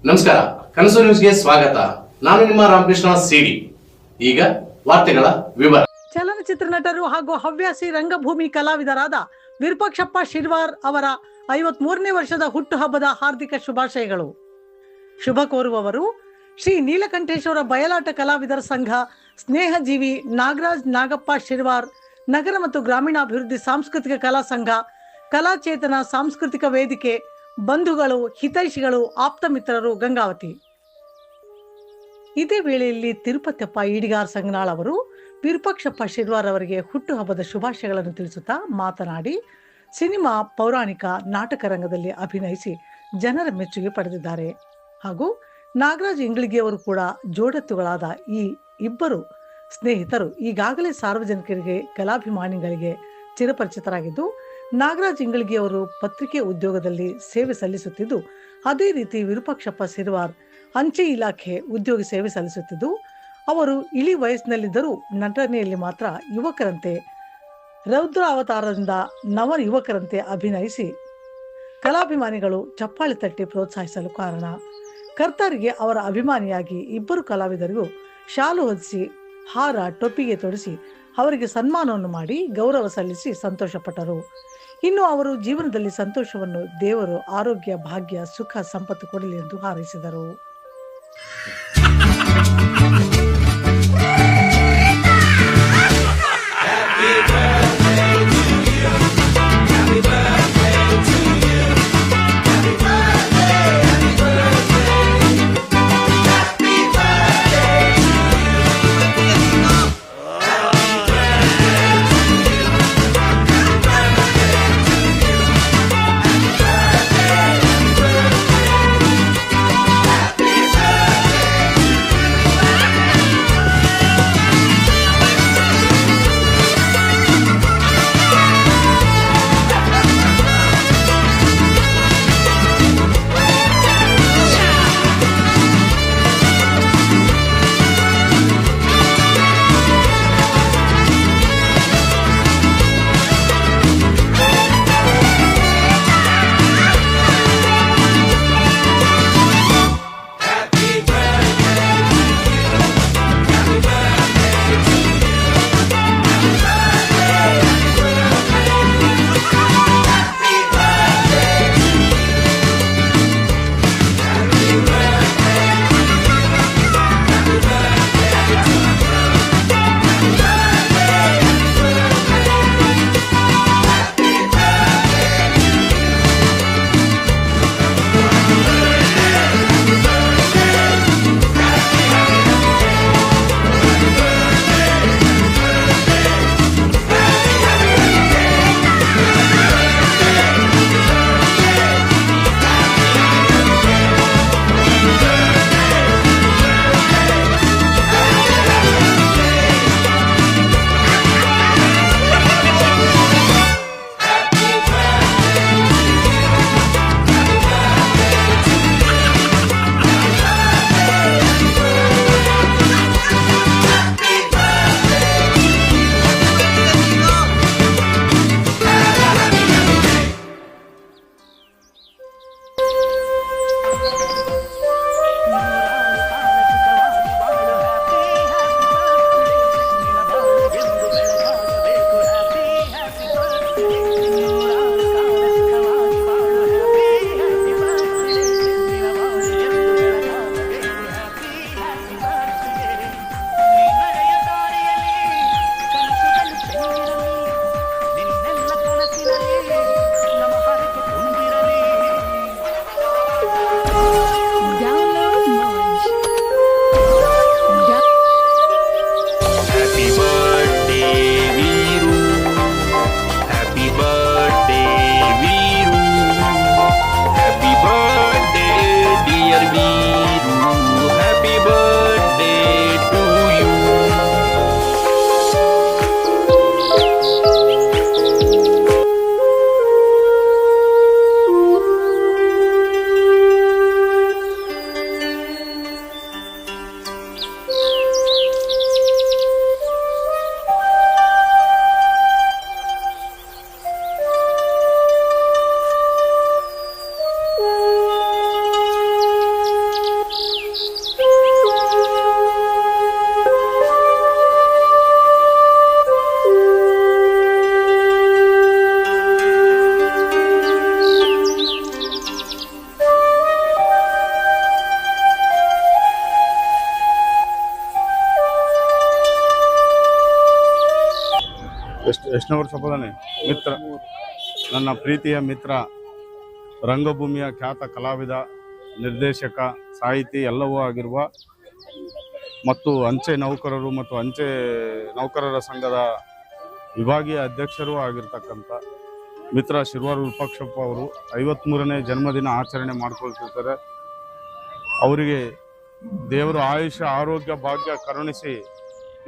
ನಮಸ್ಕಾರ, ಕನಸು ನ್ಯೂಸ್ಗೆ ಸ್ವಾಗತ. ನಾನು ನಿಮ್ಮ ರಾಮಕೃಷ್ಣ ಸಿಡಿ. ಈಗ ವಾರ್ತೆಗಳ ವಿವರ. ಚಲನಚಿತ್ರ ನಟರು ಹಾಗೂ ಹವ್ಯಾಸಿ ರಂಗಭೂಮಿ ಕಲಾವಿದರಾದ ವಿರೂಪಾಕ್ಷಪ್ಪ ಶಿರ್ವಾರ್ ಅವರ 53ನೇ ವರ್ಷದ ಹುಟ್ಟುಹಬ್ಬದ ಹಾರ್ದಿಕ ಶುಭಾಶಯಗಳು. ಶುಭ ಕೋರುವವರು ಶ್ರೀ ನೀಲಕಂಠೇಶ್ವರ ಬಯಲಾಟ ಕಲಾವಿದರ ಸಂಘ, ಸ್ನೇಹಜೀವಿ ನಾಗರಾಜ್ ನಾಗಪ್ಪ ಶಿರ್ವಾರ್, ನಗರ ಮತ್ತು ಗ್ರಾಮೀಣಾಭಿವೃದ್ಧಿ ಸಾಂಸ್ಕೃತಿಕ ಕಲಾ ಸಂಘ, ಕಲಾಚೇತನ ಸಾಂಸ್ಕೃತಿಕ ವೇದಿಕೆ, ಬಂಧುಗಳು, ಹಿತೈಷಿಗಳು, ಆಪ್ತ ಮಿತ್ರರು, ಗಂಗಾವತಿ. ಇದೇ ವೇಳೆಯಲ್ಲಿ ತಿರುಪತಿಯಪ್ಪ ಈಡಿಗಾರ್ ಸಂಗನಾಳ್ ಅವರು ವಿರೂಪಾಕ್ಷಪ್ಪ ಶಿರ್ವಾರ್ ಅವರಿಗೆ ಹುಟ್ಟುಹಬ್ಬದ ಶುಭಾಶಯಗಳನ್ನು ತಿಳಿಸುತ್ತಾ ಮಾತನಾಡಿ, ಸಿನಿಮಾ, ಪೌರಾಣಿಕ, ನಾಟಕ ರಂಗದಲ್ಲಿ ಅಭಿನಯಿಸಿ ಜನರ ಮೆಚ್ಚುಗೆ ಪಡೆದಿದ್ದಾರೆ. ಹಾಗೂ ನಾಗರಾಜ್ ಇಂಗ್ಳಿಗಿಯವರು ಕೂಡ ಜೋಡೆತ್ತುಗಳಾದ ಈ ಇಬ್ಬರು ಸ್ನೇಹಿತರು ಈಗಾಗಲೇ ಸಾರ್ವಜನಿಕರಿಗೆ, ಕಲಾಭಿಮಾನಿಗಳಿಗೆ ಚಿರಪರಿಚಿತರಾಗಿದ್ದು, ನಾಗರಾಜ್ ಇಂಗ್ಳಿಗಿಯವರು ಪತ್ರಿಕೆ ಉದ್ಯೋಗದಲ್ಲಿ ಸೇವೆ ಸಲ್ಲಿಸುತ್ತಿದ್ದು, ಅದೇ ರೀತಿ ವಿರೂಪಾಕ್ಷಪ್ಪ ಶಿರ್ವಾರ್ ಅಂಚೆ ಇಲಾಖೆ ಉದ್ಯೋಗಿ ಸೇವೆ ಸಲ್ಲಿಸುತ್ತಿದ್ದು, ಅವರು ಇಳಿ ವಯಸ್ಸಿನಲ್ಲಿದ್ದರೂ ನಟನೆಯಲ್ಲಿ ಮಾತ್ರ ಯುವಕರಂತೆ, ರೌದ್ರ ಅವತಾರದಿಂದ ನವ ಯುವಕರಂತೆ ಅಭಿನಯಿಸಿ ಕಲಾಭಿಮಾನಿಗಳು ಚಪ್ಪಾಳೆ ತಟ್ಟಿ ಪ್ರೋತ್ಸಾಹಿಸಲು ಕಾರಣ. ಕರ್ತರಿಗೆ ಅವರ ಅಭಿಮಾನಿಯಾಗಿ ಇಬ್ಬರು ಕಲಾವಿದರಿಗೂ ಶಾಲು ಹೊದಿಸಿ, ಹಾರ, ಟೊಪ್ಪಿಗೆ ತೊಡಿಸಿ ಅವರಿಗೆ ಸನ್ಮಾನವನ್ನು ಮಾಡಿ ಗೌರವ ಸಲ್ಲಿಸಿ ಸಂತೋಷಪಟ್ಟರು. ಇನ್ನು ಅವರು ಜೀವನದಲ್ಲಿ ಸಂತೋಷವನ್ನು ದೇವರು ಆರೋಗ್ಯ, ಭಾಗ್ಯ, ಸುಖ, ಸಂಪತ್ತು ಕೊಡಲಿ ಎಂದು ಹಾರೈಸಿದರು. ಎಷ್ಟನೇ ವರ್ಷ ಹಬ್ಬದಾನೆ ಮಿತ್ರ, ನನ್ನ ಪ್ರೀತಿಯ ಮಿತ್ರ, ರಂಗಭೂಮಿಯ ಖ್ಯಾತ ಕಲಾವಿದ, ನಿರ್ದೇಶಕ, ಸಾಹಿತಿ ಎಲ್ಲವೂ ಆಗಿರುವ ಮತ್ತು ಅಂಚೆ ನೌಕರರು ಮತ್ತು ಅಂಚೆ ನೌಕರರ ಸಂಘದ ವಿಭಾಗೀಯ ಅಧ್ಯಕ್ಷರೂ ಆಗಿರ್ತಕ್ಕಂಥ ಮಿತ್ರ ಶಿರ್ವಾರ್ ವಿರೂಪಾಕ್ಷಪ್ಪ ಅವರು 53ನೇ ಜನ್ಮದಿನ ಆಚರಣೆ ಮಾಡಿಕೊಳ್ತಿರ್ತಾರೆ. ಅವರಿಗೆ ದೇವರು ಆಯುಷ್ಯ, ಆರೋಗ್ಯ, ಭಾಗ್ಯ ಕರುಣಿಸಿ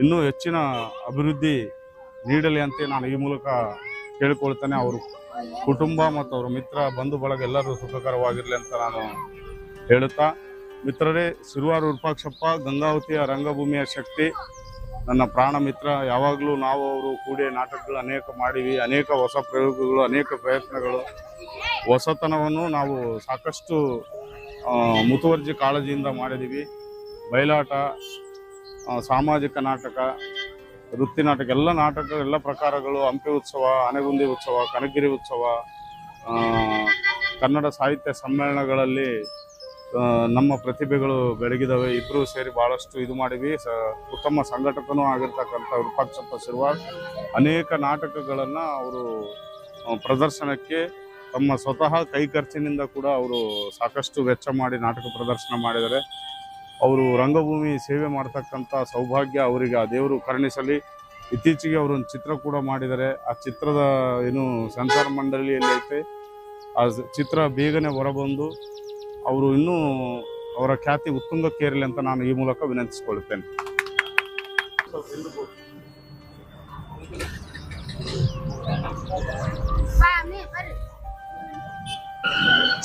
ಇನ್ನೂ ಹೆಚ್ಚಿನ ಅಭಿವೃದ್ಧಿ ನೀಡಲಿ ಅಂತ ನಾನು ಈ ಮೂಲಕ ಕೇಳಿಕೊಳ್ತೇನೆ. ಅವರು ಕುಟುಂಬ ಮತ್ತು ಅವರ ಮಿತ್ರ, ಬಂಧು ಬಳಗ ಎಲ್ಲರೂ ಸುಖಕರವಾಗಿರಲಿ ಅಂತ ನಾನು ಹೇಳುತ್ತಾ, ಮಿತ್ರರೇ, ಶಿರ್ವಾರ್ ವಿರೂಪಾಕ್ಷಪ್ಪ ಗಂಗಾವತಿಯ ರಂಗಭೂಮಿಯ ಶಕ್ತಿ, ನನ್ನ ಪ್ರಾಣ ಮಿತ್ರ. ಯಾವಾಗಲೂ ನಾವು ಅವರು ಕೂಡಿ ನಾಟಕಗಳು ಅನೇಕ ಮಾಡಿವಿ, ಅನೇಕ ಹೊಸ ಪ್ರಯೋಗಗಳು, ಅನೇಕ ಪ್ರಯತ್ನಗಳು, ಹೊಸತನವನ್ನು ನಾವು ಸಾಕಷ್ಟು ಮುತುವರ್ಜಿ ಕಾಳಜಿಯಿಂದ ಮಾಡಿದ್ದೀವಿ. ಬಯಲಾಟ, ಸಾಮಾಜಿಕ ನಾಟಕ, ವೃತ್ತಿ ನಾಟಕ, ಎಲ್ಲ ನಾಟಕ, ಎಲ್ಲ ಪ್ರಕಾರಗಳು, ಹಂಪಿ ಉತ್ಸವ, ಆನೆಗುಂದಿ ಉತ್ಸವ, ಕನಕಗಿರಿ ಉತ್ಸವ, ಕನ್ನಡ ಸಾಹಿತ್ಯ ಸಮ್ಮೇಳನಗಳಲ್ಲಿ ನಮ್ಮ ಪ್ರತಿಭೆಗಳು ಬೆಳಗಿದವೆ. ಇಬ್ಬರು ಸೇರಿ ಭಾಳಷ್ಟು ಇದು ಮಾಡಿವಿ. ಉತ್ತಮ ಸಂಘಟಕನೂ ಆಗಿರ್ತಕ್ಕಂಥ ವಿರೂಪಾಕ್ಷಪ್ಪ ಶಿರ್ವಾರ್ ಅನೇಕ ನಾಟಕಗಳನ್ನು ಅವರು ಪ್ರದರ್ಶನಕ್ಕೆ ತಮ್ಮ ಸ್ವತಃ ಕೈ ಖರ್ಚಿನಿಂದ ಕೂಡ ಅವರು ಸಾಕಷ್ಟು ವೆಚ್ಚ ಮಾಡಿ ನಾಟಕ ಪ್ರದರ್ಶನ ಮಾಡಿದ್ದಾರೆ. ಅವರು ರಂಗಭೂಮಿ ಸೇವೆ ಮಾಡ್ತಕ್ಕಂಥ ಸೌಭಾಗ್ಯ ಅವರಿಗೆ ಆ ದೇವರು ಕರುಣಿಸಲಿ. ಇತ್ತೀಚೆಗೆ ಅವರು ಒಂದು ಚಿತ್ರ ಕೂಡ ಮಾಡಿದ್ದಾರೆ. ಆ ಚಿತ್ರದ ಏನು ಸೆನ್ಸಾರ್ ಮಂಡಳಿಯಲ್ಲಿ ಐತೆ, ಆ ಚಿತ್ರ ಬೇಗನೆ ಹೊರಬಂದು ಅವರು ಇನ್ನೂ ಅವರ ಖ್ಯಾತಿ ಉತ್ತುಂಗಕ್ಕೇರಲಿ ಅಂತ ನಾನು ಈ ಮೂಲಕ ವಿನಂತಿಸಿಕೊಳ್ಳುತ್ತೇನೆ.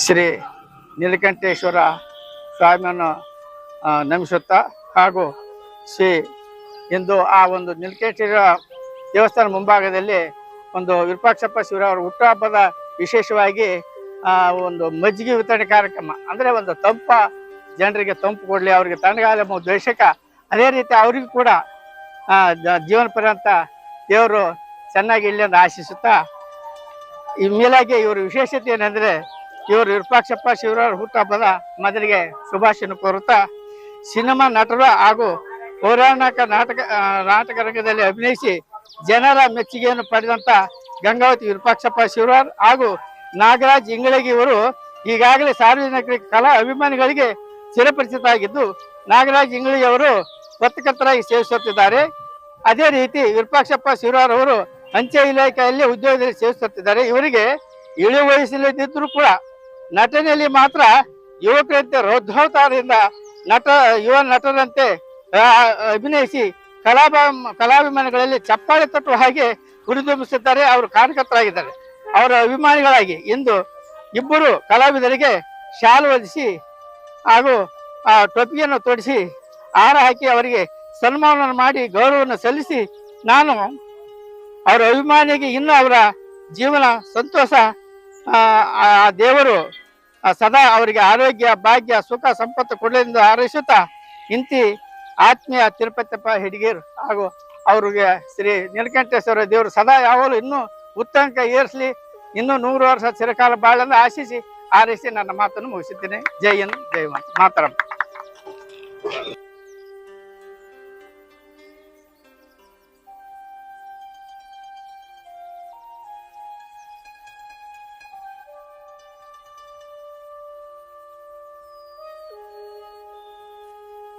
ಶ್ರೀ ನೀಲಕಂಠೇಶ್ವರ ಸ್ವಾಮಿಯನ್ನು ನಮಿಸುತ್ತಾ ಹಾಗೂ ಶ್ರೀ ಎಂದು ಆ ಒಂದು ನೀಲಕಂಠೇಶ್ವರ ದೇವಸ್ಥಾನ ಮುಂಭಾಗದಲ್ಲಿ ಒಂದು ವಿರೂಪಾಕ್ಷಪ್ಪ ಶಿರ್ವಾರ್ ಹುಟ್ಟುಹಬ್ಬದ ವಿಶೇಷವಾಗಿ ಒಂದು ಮಜ್ಜಿಗೆ ವಿತರಣೆ ಕಾರ್ಯಕ್ರಮ, ಅಂದರೆ ಒಂದು ತಂಪ, ಜನರಿಗೆ ತಂಪು ಕೊಡಲಿ, ಅವರಿಗೆ ತಣ್ಣಗಾಲ ದ್ವೇಷಕ, ಅದೇ ರೀತಿ ಅವರಿಗೂ ಕೂಡ ಜೀವನ ಪರ್ಯಂತ ದೇವರು ಚೆನ್ನಾಗಿ ಇಲ್ಲಿ ಅಂತ ಆಶಿಸುತ್ತಾ, ಈ ಮೇಲಾಗಿ ಇವರು ವಿಶೇಷತೆ ಏನೆಂದರೆ, ಇವರು ವಿರೂಪಾಕ್ಷಪ್ಪ ಶಿರ್ವಾರ್ ಹುಟ್ಟುಹಬ್ಬದ ಮೊದಲಿಗೆ ಶುಭಾಶಯ ಕೋರುತ್ತಾ, ಸಿನಿಮಾ ನಟರು ಹಾಗೂ ಪೌರಾಣಿಕ ನಾಟಕ ರಂಗದಲ್ಲಿ ಅಭಿನಯಿಸಿ ಜನರ ಮೆಚ್ಚುಗೆಯನ್ನು ಪಡೆದಂತ ಗಂಗಾವತಿ ವಿರೂಪಾಕ್ಷಪ್ಪ ಶಿರ್ವಾರ್ ಹಾಗೂ ನಾಗರಾಜ್ ಇಂಗಳಗಿ ಇವರು ಈಗಾಗಲೇ ಸಾರ್ವಜನಿಕ ಕಲಾ ಅಭಿಮಾನಿಗಳಿಗೆ ಚಿರಪರಿಚಿತ ಆಗಿದ್ದು, ನಾಗರಾಜ್ ಇಂಗಳಗಿ ಅವರು ಪತ್ರಕರ್ತರಾಗಿ ಸೇವಿಸುತ್ತಿದ್ದಾರೆ. ಅದೇ ರೀತಿ ವಿರೂಪಾಕ್ಷಪ್ಪ ಶಿರ್ವಾರ್ ಅವರು ಅಂಚೆ ಇಲಾಖೆಯಲ್ಲಿ ಉದ್ಯೋಗದಲ್ಲಿ ಸೇವಿಸುತ್ತಿದ್ದಾರೆ. ಇವರಿಗೆ ಇಳಿ ವಯಸ್ಸಲ್ಲಿದ್ದರೂ ಕೂಡ ನಟನೆಯಲ್ಲಿ ಮಾತ್ರ ಯುವಕರಂತೆ ರೌದ್ರಾವತಾರದಿಂದ ಯುವ ನಟರಂತೆ ಅಭಿನಯಿಸಿ ಕಲಾಭಿಮಾನಿಗಳಲ್ಲಿ ಚಪ್ಪಾಳೆ ತಟ್ಟುವ ಹಾಗೆ ಹುರಿದುಂಬಿಸುತ್ತಾರೆ. ಅವರು ಕಾರ್ಯಕರ್ತರಾಗಿದ್ದಾರೆ. ಅವರ ಅಭಿಮಾನಿಗಳಾಗಿ ಇಂದು ಇಬ್ಬರು ಕಲಾವಿದರಿಗೆ ಶಾಲು ಹೊದಿಸಿ ಹಾಗೂ ಆ ಟೊಪ್ಪಿಗೆಯನ್ನು ತೊಡಿಸಿ ಹಾರ ಹಾಕಿ ಅವರಿಗೆ ಸನ್ಮಾನ ಮಾಡಿ ಗೌರವವನ್ನು ಸಲ್ಲಿಸಿ, ನಾನು ಅವರ ಅಭಿಮಾನಿಗೆ ಇನ್ನೂ ಅವರ ಜೀವನ ಸಂತೋಷ, ಆ ದೇವರು ಸದಾ ಅವರಿಗೆ ಆರೋಗ್ಯ, ಭಾಗ್ಯ, ಸುಖ, ಸಂಪತ್ತು ಕೊಡಲೆಂದು ಹಾರೈಸುತ್ತಾ ಇಂತಿ ಆತ್ಮೀಯ ತಿರುಪತಿಯಪ್ಪ ಹೆಡ್ಗೇರ್ ಹಾಗೂ ಅವ್ರಿಗೆ ಶ್ರೀ ನೀಲಕಂಠೇಶ್ವರ ದೇವರು ಸದಾ ಯಾವಾಗಲೂ ಇನ್ನೂ ಉತ್ತಂಕ ಏರಿಸಲಿ, ಇನ್ನೂ 100 ವರ್ಷ ಚಿರಕಾಲ ಬಾಳೆಂದು ಆಶಿಸಿ ಹಾರೈಸಿ ನನ್ನ ಮಾತನ್ನು ಮುಗಿಸುತ್ತೇನೆ. ಜೈ ಹಿಂದ್, ಜೈ ಮಾತರಂ.